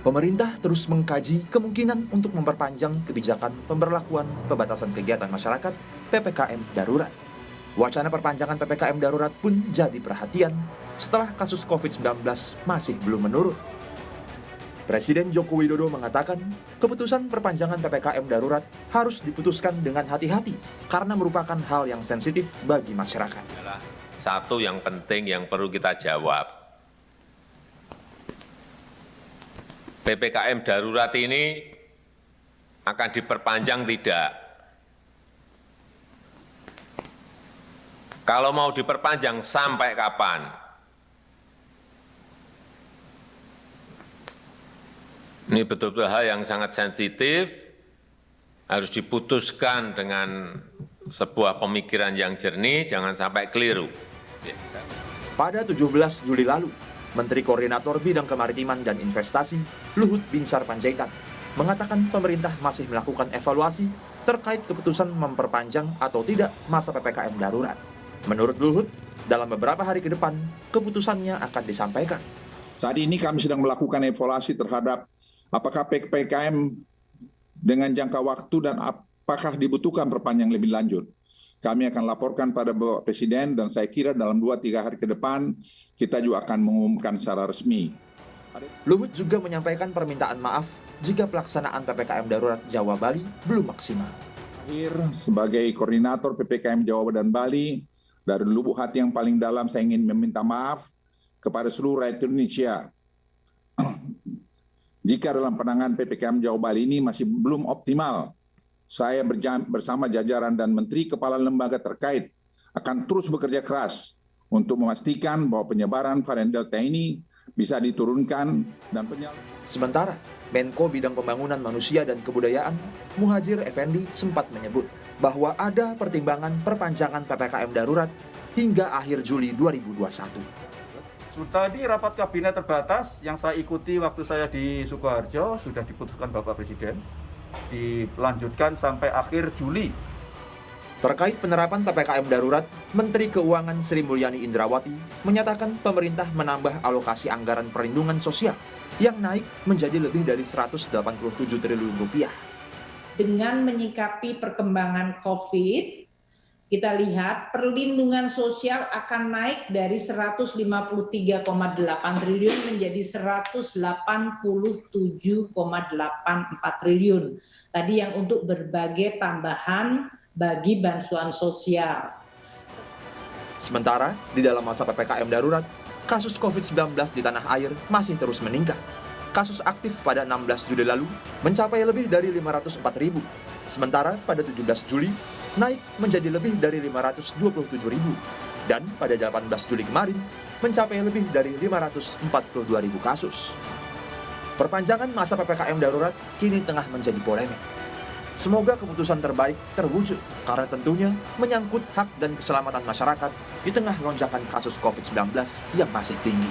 Pemerintah terus mengkaji kemungkinan untuk memperpanjang kebijakan pemberlakuan pembatasan kegiatan masyarakat PPKM darurat. Wacana perpanjangan PPKM darurat pun jadi perhatian setelah kasus COVID-19 masih belum menurun. Presiden Joko Widodo mengatakan keputusan perpanjangan PPKM darurat harus diputuskan dengan hati-hati karena merupakan hal yang sensitif bagi masyarakat. Satu yang penting yang perlu kita jawab. PPKM darurat ini akan diperpanjang tidak? Kalau mau diperpanjang sampai kapan? Ini betul-betul hal yang sangat sensitif, harus diputuskan dengan sebuah pemikiran yang jernih, jangan sampai keliru. Pada 17 Juli lalu, Menteri Koordinator Bidang Kemaritiman dan Investasi, Luhut Binsar Panjaitan, mengatakan pemerintah masih melakukan evaluasi terkait keputusan memperpanjang atau tidak masa PPKM darurat. Menurut Luhut, dalam beberapa hari ke depan, keputusannya akan disampaikan. Saat ini kami sedang melakukan evaluasi terhadap apakah PPKM dengan jangka waktu dan apakah dibutuhkan perpanjang lebih lanjut. Kami akan laporkan pada Bapak Presiden dan saya kira dalam 2-3 hari ke depan kita juga akan mengumumkan secara resmi. Luhut juga menyampaikan permintaan maaf jika pelaksanaan PPKM darurat Jawa Bali belum maksimal. Sebagai koordinator PPKM Jawa dan Bali, dari lubuk hati yang paling dalam saya ingin meminta maaf kepada seluruh rakyat Indonesia. Jika dalam penanganan PPKM Jawa Bali ini masih belum optimal, saya bersama jajaran dan menteri kepala lembaga terkait akan terus bekerja keras untuk memastikan bahwa penyebaran varian Delta ini bisa diturunkan dan Sementara, Menko Bidang Pembangunan Manusia dan Kebudayaan, Muhadjir Effendi sempat menyebut bahwa ada pertimbangan perpanjangan PPKM darurat hingga akhir Juli 2021. Tadi rapat kabinet terbatas yang saya ikuti waktu saya di Sukoharjo sudah diputuskan Bapak Presiden dilanjutkan sampai akhir Juli. Terkait penerapan PPKM darurat, Menteri Keuangan Sri Mulyani Indrawati menyatakan pemerintah menambah alokasi anggaran perlindungan sosial yang naik menjadi lebih dari 187 triliun rupiah. Dengan menyikapi perkembangan COVID, kita lihat perlindungan sosial akan naik dari 153,8 triliun menjadi 187,84 triliun. Tadi yang untuk berbagai tambahan bagi bantuan sosial. Sementara, di dalam masa PPKM darurat, kasus COVID-19 di tanah air masih terus meningkat. Kasus aktif pada 16 Juli lalu mencapai lebih dari 504.000. Sementara pada 17 Juli, naik menjadi lebih dari 527.000. Dan pada 18 Juli kemarin, mencapai lebih dari 542.000 kasus. Perpanjangan masa PPKM darurat kini tengah menjadi polemik. Semoga keputusan terbaik terwujud, karena tentunya menyangkut hak dan keselamatan masyarakat di tengah lonjakan kasus COVID-19 yang masih tinggi.